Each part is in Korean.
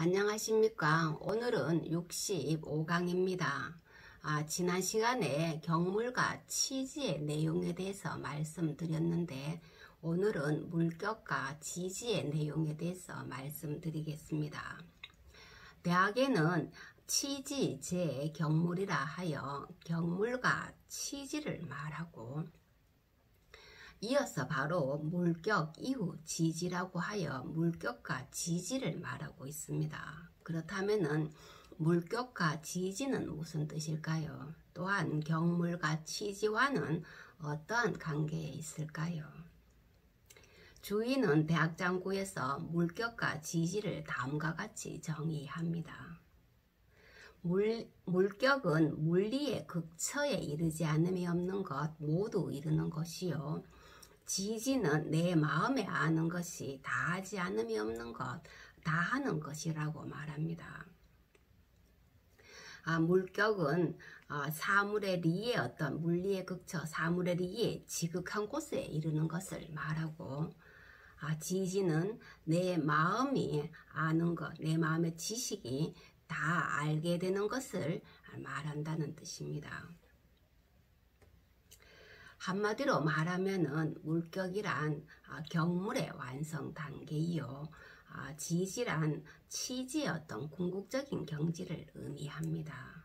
안녕하십니까. 오늘은 65강입니다. 지난 시간에 경물과 치지의 내용에 대해서 말씀드렸는데 오늘은 물격과 지지의 내용에 대해서 말씀드리겠습니다. 대학에는 치지, 제, 경물이라 하여 경물과 치지를 말하고 이어서 바로 물격 이후 지지라고 하여 물격과 지지를 말하고 있습니다. 그렇다면 물격과 지지는 무슨 뜻일까요? 또한 경물과 치지와는 어떠한 관계에 있을까요? 주인은 대학장구에서 물격과 지지를 다음과 같이 정의합니다. 물격은 물리의 극처에 이르지 않음이 없는 것, 모두 이르는 것이요. 지지는 내 마음에 아는 것이 다하지 않음이 없는 것, 다하는 것이라고 말합니다. 물격은 사물의 리의 어떤 물리의 극처, 사물의 리의 지극한 곳에 이르는 것을 말하고, 지지는 내 마음이 아는 것, 내 마음의 지식이 다 알게 되는 것을 말한다는 뜻입니다. 한마디로 말하면은 물격이란 경물의 완성 단계이요, 지지란 치지의 어떤 궁극적인 경지를 의미합니다.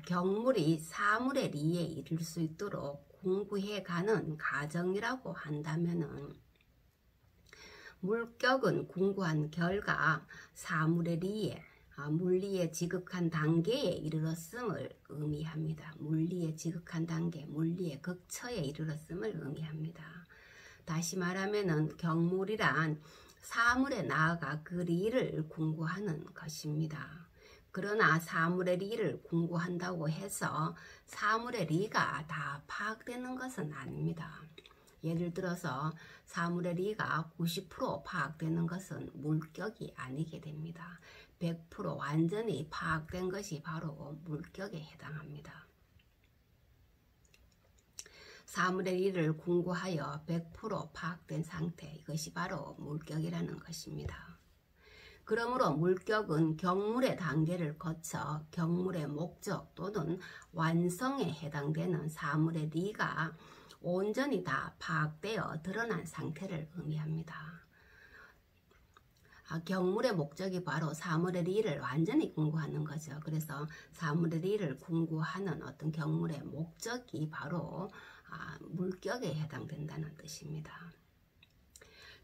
경물이 사물의 리에 이를 수 있도록 공부해 가는 과정이라고 한다면은 물격은 공부한 결과 사물의 리에 물리의 지극한 단계에 이르렀음을 의미합니다. 물리의 지극한 단계, 물리의 극처에 이르렀음을 의미합니다. 다시 말하면은 경물이란 사물에 나아가 그 리를 공부하는 것입니다. 그러나 사물의 리를 공부한다고 해서 사물의 리가 다 파악되는 것은 아닙니다. 예를 들어서 사물의 리가 90% 파악되는 것은 물격이 아니게 됩니다. 100% 완전히 파악된 것이 바로 물격에 해당합니다. 사물의 리를 공부하여 100% 파악된 상태, 이것이 바로 물격이라는 것입니다. 그러므로 물격은 경물의 단계를 거쳐 경물의 목적 또는 완성에 해당되는 사물의 리가 온전히 다 파악되어 드러난 상태를 의미합니다. 경물의 목적이 바로 사물의 리를 완전히 공부하는 거죠. 그래서 사물의 리를 공부하는 어떤 경물의 목적이 바로 물격에 해당된다는 뜻입니다.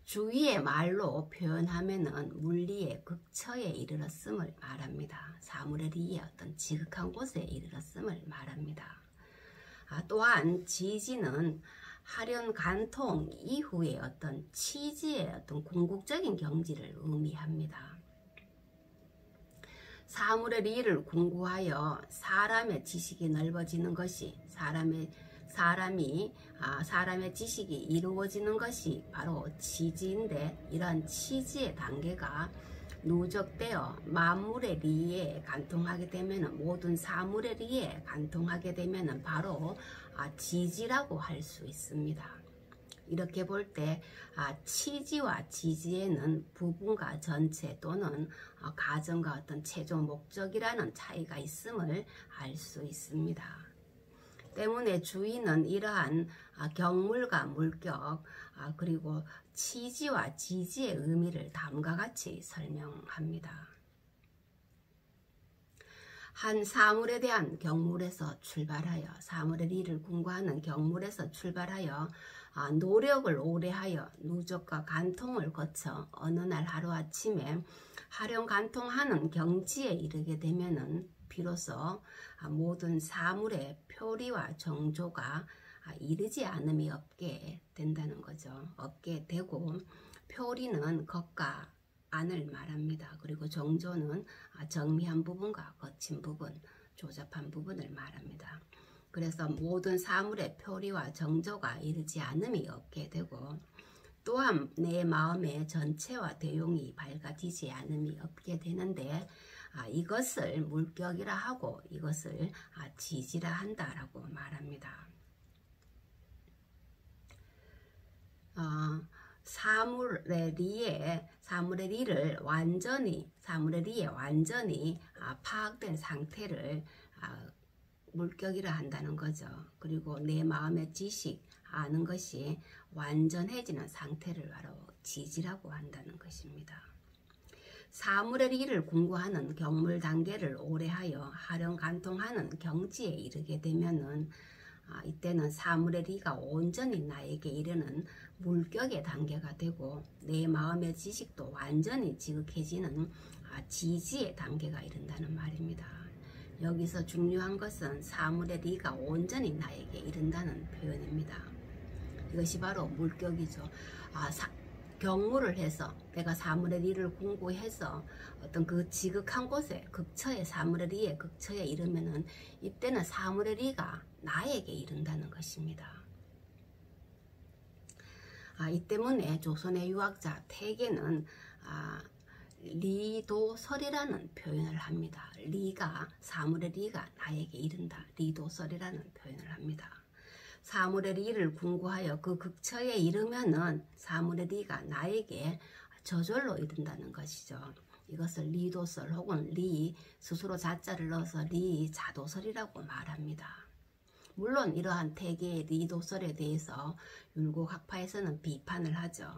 주위의 말로 표현하면은 물리의 극처에 이르렀음을 말합니다. 사물의 리의 어떤 지극한 곳에 이르렀음을 말합니다. 또한 지지는 하련 간통 이후의 어떤 치지의 어떤 궁극적인 경지를 의미합니다. 사물의 리를 공부하여 사람의 지식이 넓어지는 것이 사람의 지식이 이루어지는 것이 바로 치지인데, 이러한 치지의 단계가 누적되어 만물의 리에 간통하게 되면, 모든 사물의 리에 간통하게 되면 바로 지지라고 할 수 있습니다. 이렇게 볼 때 치지와 지지에는 부분과 전체 또는 가정과 어떤 최종 목적이라는 차이가 있음을 알 수 있습니다. 때문에 주인은 이러한 경물과 물격 그리고 치지와 지지의 의미를 다음과 같이 설명합니다. 한 사물에 대한 경물에서 출발하여, 사물의 리를 공부하는 경물에서 출발하여 노력을 오래하여 누적과 간통을 거쳐 어느 날 하루아침에 하령간통하는 경지에 이르게 되면은 비로소 모든 사물의 표리와 정조가 이르지 않음이 없게 된다는 거죠. 없게 되고, 표리는 겉과 안을 말합니다. 그리고 정조는 정미한 부분과 거친 부분, 조잡한 부분을 말합니다. 그래서 모든 사물의 표리와 정조가 이르지 않음이 없게 되고, 또한 내 마음의 전체와 대용이 밝아지지 않음이 없게 되는데, 이것을 물격이라 하고 이것을 지지라 한다라고 말합니다. 사물의 리를 완전히 파악된 상태를 물격이라 한다는 거죠. 그리고 내 마음의 지식 아는 것이 완전해지는 상태를 바로 지지라고 한다는 것입니다. 사물의 리를 공부하는 경물 단계를 오래하여 활용 간통하는 경지에 이르게 되면은 이때는 사물의 리가 온전히 나에게 이르는 물격의 단계가 되고 내 마음의 지식도 완전히 지극해지는 지지의 단계가 이른다는 말입니다. 여기서 중요한 것은 사물의 리가 온전히 나에게 이른다는 표현입니다. 이것이 바로 물격이죠. 경무를 해서 내가 사물의 리를 공부해서 어떤 그 지극한 곳에 극처의 사물의 리의 극처에 이르면은 이때는 사물의 리가 나에게 이른다는 것입니다. 이 때문에 조선의 유학자 태계는 리도설이라는 표현을 합니다. 사물의 리가 나에게 이른다. 리도설이라는 표현을 합니다. 사물의 리를 궁구하여 그 극처에 이르면은 사물의 리가 나에게 저절로 이른다는 것이죠. 이것을 리도설 혹은 스스로 자자를 넣어서 리자도설이라고 말합니다. 물론 이러한 태계의 리도설에 대해서 율곡학파에서는 비판을 하죠.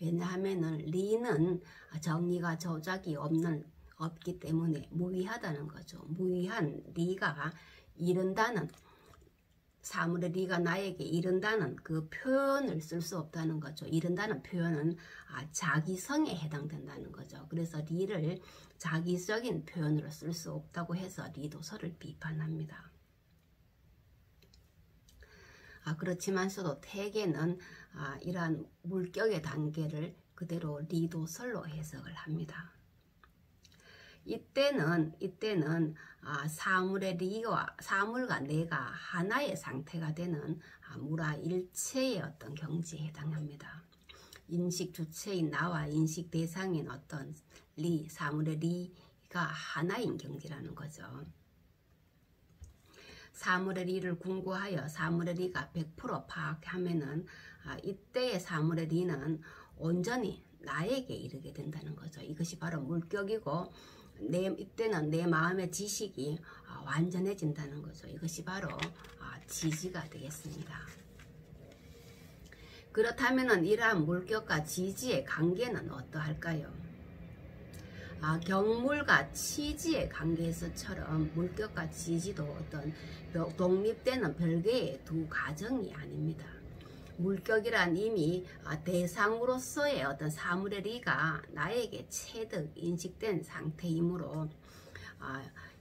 왜냐하면은 리는 정의가 조작이 없기 때문에 무위하다는 거죠. 무위한 리가 이른다는 사물의 리가 나에게 이른다는 그 표현을 쓸 수 없다는 거죠. 이른다는 표현은 자기성에 해당된다는 거죠. 그래서 리를 자기적인 표현으로 쓸 수 없다고 해서 리도설을 비판합니다. 그렇지만서도 태계는 이러한 물격의 단계를 그대로 리도설로 해석을 합니다. 이때는 사물과 내가 하나의 상태가 되는 무라일체의 어떤 경지에 해당합니다. 인식 주체인 나와 인식 대상인 어떤 사물의 리가 하나인 경지라는 거죠. 사물의 리를 궁구하여 사물의 리가 100% 파악하면은 이때의 사물의 리는 온전히 나에게 이르게 된다는 거죠. 이것이 바로 물격이고 이때는 내 마음의 지식이 완전해진다는 거죠. 이것이 바로 지지가 되겠습니다. 그렇다면 이러한 물격과 지지의 관계는 어떠할까요? 경물과 치지의 관계에서처럼 물격과 지지도 어떤 독립되는 별개의 두 과정이 아닙니다. 물격이란 이미 대상으로서의 어떤 사물의 리가 나에게 체득 인식된 상태이므로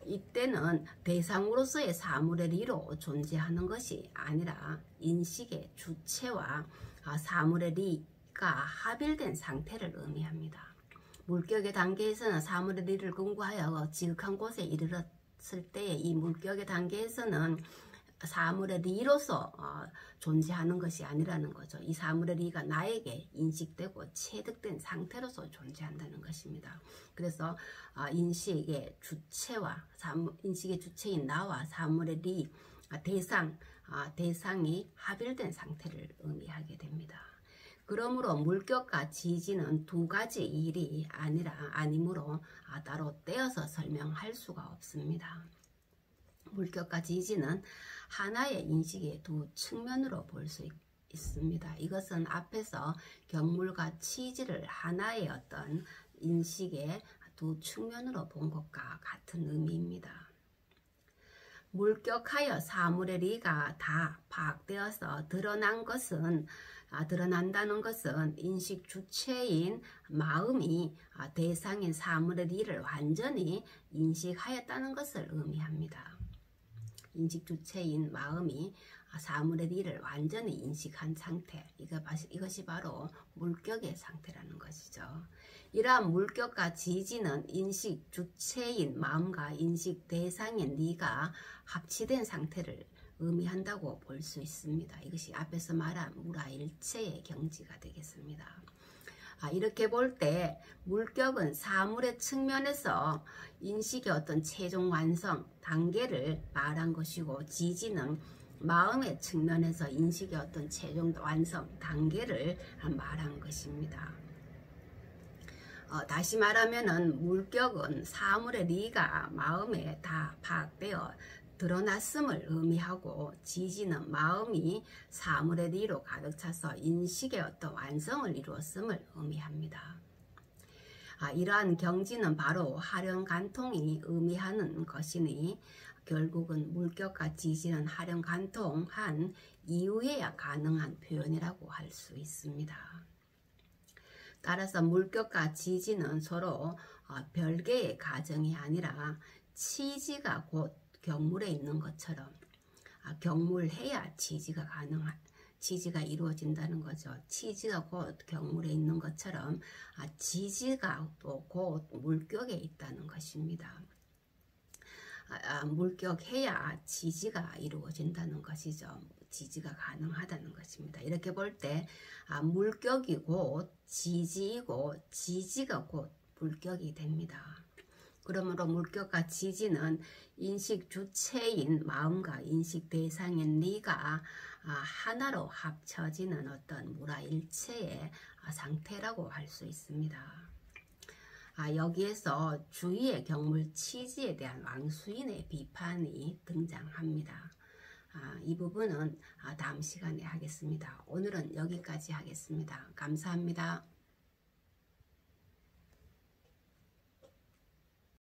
이때는 대상으로서의 사물의 리로 존재하는 것이 아니라 인식의 주체와 사물의 리가 합일된 상태를 의미합니다. 물격의 단계에서는 사물의 리를 공부하여 지극한 곳에 이르렀을 때의 이 물격의 단계에서는 사물의 리로서 존재하는 것이 아니라는 거죠. 이 사물의 리가 나에게 인식되고 체득된 상태로서 존재한다는 것입니다. 그래서 인식의 주체인 나와 사물의 리, 대상이 합일된 상태를 의미하게 됩니다. 그러므로 물격과 지지는 두 가지 일이 아니므로 따로 떼어서 설명할 수가 없습니다. 물격과 지지는 하나의 인식의 두 측면으로 볼 수 있습니다. 이것은 앞에서 경물과 치지를 하나의 어떤 인식의 두 측면으로 본 것과 같은 의미입니다. 물격하여 사물의 리가 다 파악되어서 드러난다는 것은 인식 주체인 마음이 대상인 사물의 리를 완전히 인식하였다는 것을 의미합니다. 인식 주체인 마음이 사물의 리를 완전히 인식한 상태, 이것이 바로 물격의 상태라는 것이죠. 이러한 물격과 지지는 인식 주체인 마음과 인식 대상인 리가 합치된 상태를 의미한다고 볼 수 있습니다. 이것이 앞에서 말한 무라일체의 경지가 되겠습니다. 이렇게 볼 때 물격은 사물의 측면에서 인식의 어떤 최종 완성 단계를 말한 것이고, 지지는 마음의 측면에서 인식의 어떤 최종 완성 단계를 말한 것입니다. 다시 말하면은 물격은 사물의 리가 마음에 다 파악되어 드러났음을 의미하고, 지지는 마음이 사물의 리로 가득 차서 인식의 어떤 완성을 이루었음을 의미합니다. 이러한 경지는 바로 하령간통이 의미하는 것이니, 결국은 물격과 지지는 하령간통한 이후에야 가능한 표현이라고 할 수 있습니다. 따라서 물격과 지지는 서로 별개의 가정이 아니라, 치지가 곧 경물에 있는 것처럼 경물해야 지지가 이루어진다는 거죠. 치지가 곧 경물에 있는 것처럼 지지가 또 곧 물격에 있다는 것입니다. 물격해야 지지가 이루어진다는 것이죠. 지지가 가능하다는 것입니다. 이렇게 볼 때 물격이 곧 지지이고, 지지가 곧 물격이 됩니다. 그러므로 물격과 지지는 인식 주체인 마음과 인식 대상인 리가 하나로 합쳐지는 어떤 무라일체의 상태라고 할 수 있습니다. 여기에서 주의의 경물 치지에 대한 왕수인의 비판이 등장합니다. 이 부분은 다음 시간에 하겠습니다. 오늘은 여기까지 하겠습니다. 감사합니다.